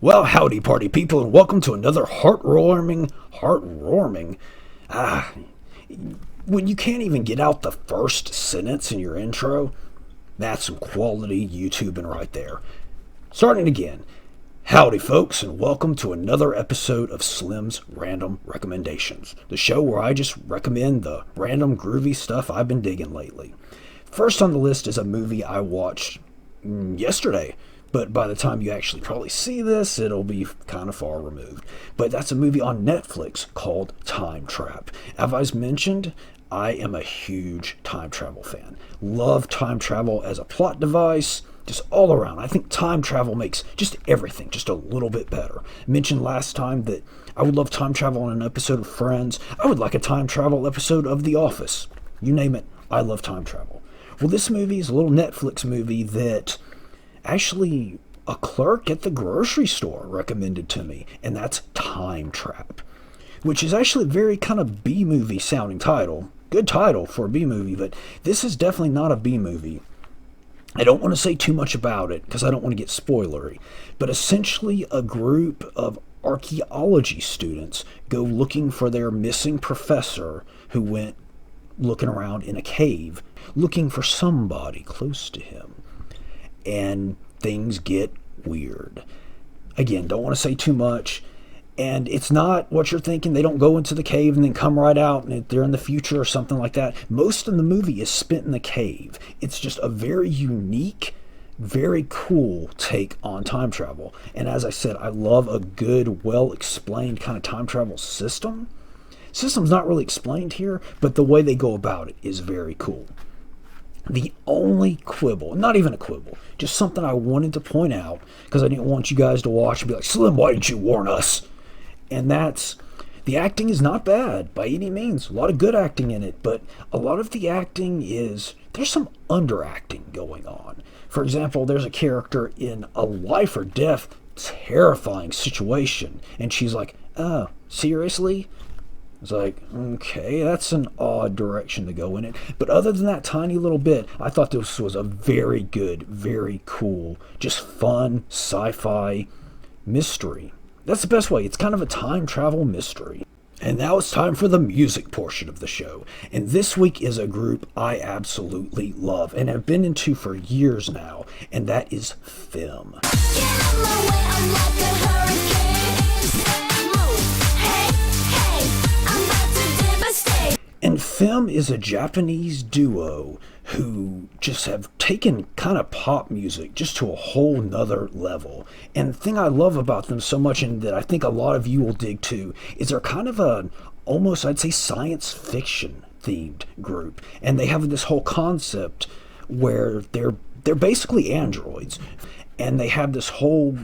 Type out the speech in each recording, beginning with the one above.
Well, howdy, party people, and welcome to another heartwarming. Ah, when you can't even get out the first sentence in your intro, that's some quality YouTubing right there. Starting again. Howdy, folks, and welcome to another episode of Slim's Random Recommendations, the show where I just recommend the random groovy stuff I've been digging lately. First on the list is a movie I watched yesterday, but by the time you actually probably see this, it'll be kind of far removed. But that's a movie on Netflix called Time Trap. As mentioned, I am a huge time travel fan. Love time travel as a plot device, just all around. I think time travel makes just everything just a little bit better. I mentioned last time that I would love time travel on an episode of Friends. I would like a time travel episode of The Office. You name it, I love time travel. Well, this movie is a little Netflix movie that actually a clerk at the grocery store recommended to me, and that's Time Trap, which is actually a very kind of B-movie sounding title. Good title for a B-movie, but this is definitely not a B-movie. I don't want to say too much about it because I don't want to get spoilery, but essentially a group of archaeology students go looking for their missing professor who went looking around in a cave looking for somebody close to him. And things get weird. Again, don't want to say too much. And it's not what you're thinking. They don't go into the cave and then come right out and they're in the future or something like that. Most of the movie is spent in the cave. It's just a very unique, very cool take on time travel. And as I said, I love a good, well-explained kind of time travel system. System's not really explained here, but the way they go about it is very cool. The only quibble, not even a quibble, just something I wanted to point out because I didn't want you guys to watch and be like, Slim, why didn't you warn us? And that's, the acting is not bad by any means. A lot of good acting in it, but a lot of the acting is, there's some underacting going on. For example, there's a character in a life or death terrifying situation, and she's like, oh, seriously? It's like, okay, that's an odd direction to go in it. But other than that tiny little bit, I thought this was a very good, very cool, just fun sci-fi mystery. That's the best way. It's kind of a time travel mystery. And now it's time for the music portion of the show. And this week is a group I absolutely love and have been into for years now, and that is FEMM. Get out my way, I'm like a hurricane. And FEMM is a Japanese duo who just have taken kind of pop music just to a whole nother level. And the thing I love about them so much, and that I think a lot of you will dig too, is they're kind of a, almost I'd say science fiction themed group. And they have this whole concept where they're basically androids. And they have this whole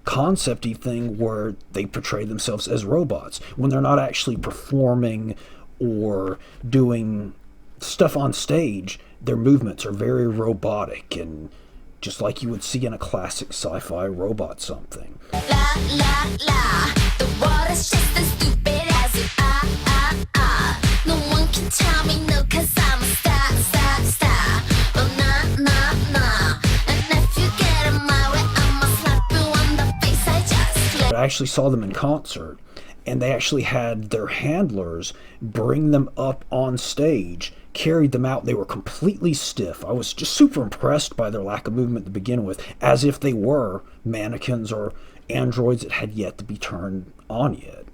concept-y thing where they portray themselves as robots when they're not actually performing or doing stuff on stage. Their movements are very robotic and just like you would see in a classic sci-fi robot something. La, la, la. The world is just as stupid as you are. No one can tell me no, cause I'm a star. Oh, nah. And if you get in my way, I'ma slap you on the face. I actually saw them in concert, and they actually had their handlers bring them up on stage, carried them out. They were completely stiff. I was just super impressed by their lack of movement to begin with, as if they were mannequins or androids that had yet to be turned on yet.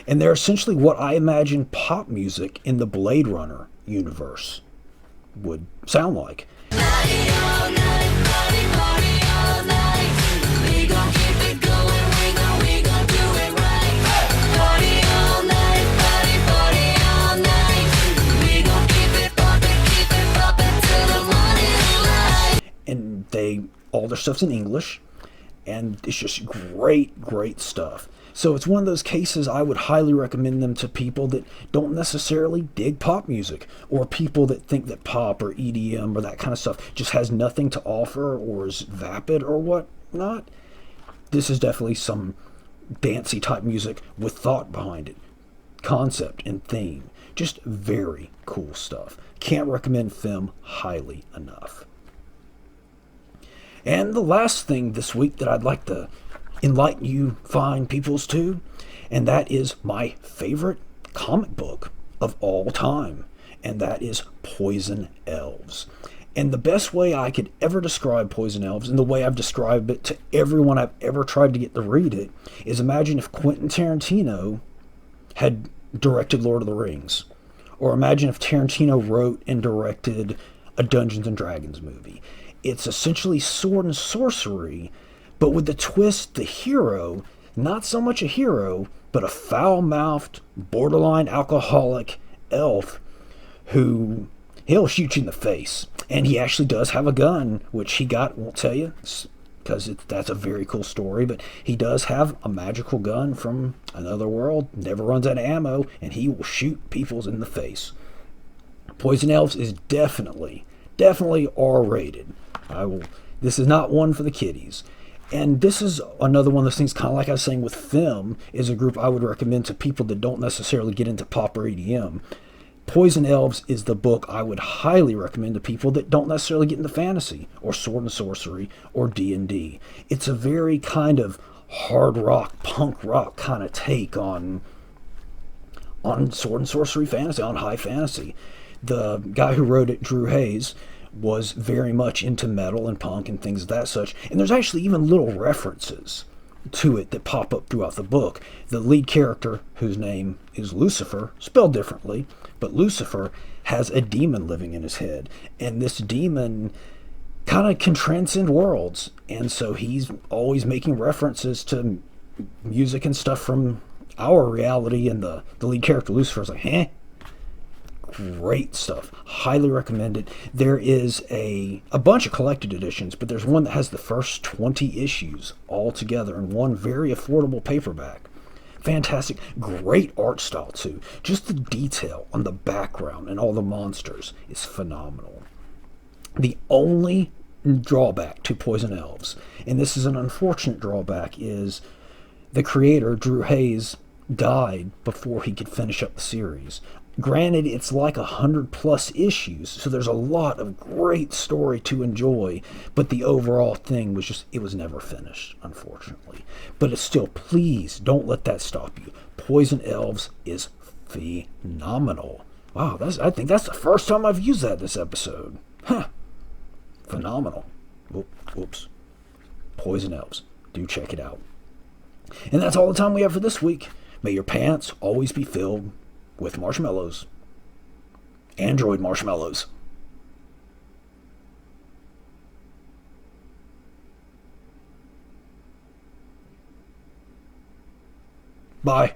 And they're essentially what I imagine pop music in the Blade Runner universe would sound like. And all their stuff's in English, and it's just great stuff. So it's one of those cases I would highly recommend them to people that don't necessarily dig pop music, or people that think that pop or EDM or that kind of stuff just has nothing to offer or is vapid or whatnot. This is definitely some dancey type music with thought behind it, concept and theme. Just very cool stuff. Can't recommend FEMM highly enough. And the last thing this week that I'd like to enlighten you fine peoples to, and that is my favorite comic book of all time, and that is Poison Elves. And the best way I could ever describe Poison Elves, and the way I've described it to everyone I've ever tried to get to read it, is imagine if Quentin Tarantino had directed Lord of the Rings. Or imagine if Tarantino wrote and directed a Dungeons and Dragons movie. It's essentially sword and sorcery, but with the twist, the hero, not so much a hero, but a foul-mouthed, borderline alcoholic elf who he'll shoot you in the face. And he actually does have a gun, which he got, won't tell you, because that's a very cool story, but he does have a magical gun from another world, never runs out of ammo, and he will shoot people in the face. Poison Elves is definitely R-rated. This is not one for the kiddies. And this is another one of those things, kind of like I was saying with FEMM, is a group I would recommend to people that don't necessarily get into pop or EDM. Poison Elves is the book I would highly recommend to people that don't necessarily get into fantasy or sword and sorcery or D&D. It's a very kind of hard rock, punk rock kind of take on sword and sorcery fantasy, on high fantasy. The guy who wrote it, Drew Hayes, was very much into metal and punk and things of that such. And there's actually even little references to it that pop up throughout the book. The lead character, whose name is Lucifer, spelled differently, but Lucifer has a demon living in his head. And this demon kind of can transcend worlds. And so he's always making references to music and stuff from our reality. And the lead character, Lucifer, is like, great stuff. Highly recommend it. There is a bunch of collected editions, but there's one that has the first 20 issues all together in one very affordable paperback. Fantastic. Great art style, too. Just the detail on the background and all the monsters is phenomenal. The only drawback to Poison Elves, and this is an unfortunate drawback, is the creator, Drew Hayes, died before he could finish up the series. Granted, it's like 100+ issues, so there's a lot of great story to enjoy, but the overall thing was just, it was never finished, unfortunately. But it's still, please don't let that stop you. Poison Elves is phenomenal. Wow, I think that's the first time I've used that this episode. Phenomenal. Whoops. Poison Elves. Do check it out. And that's all the time we have for this week. May your pants always be filled with marshmallows. Android marshmallows. Bye.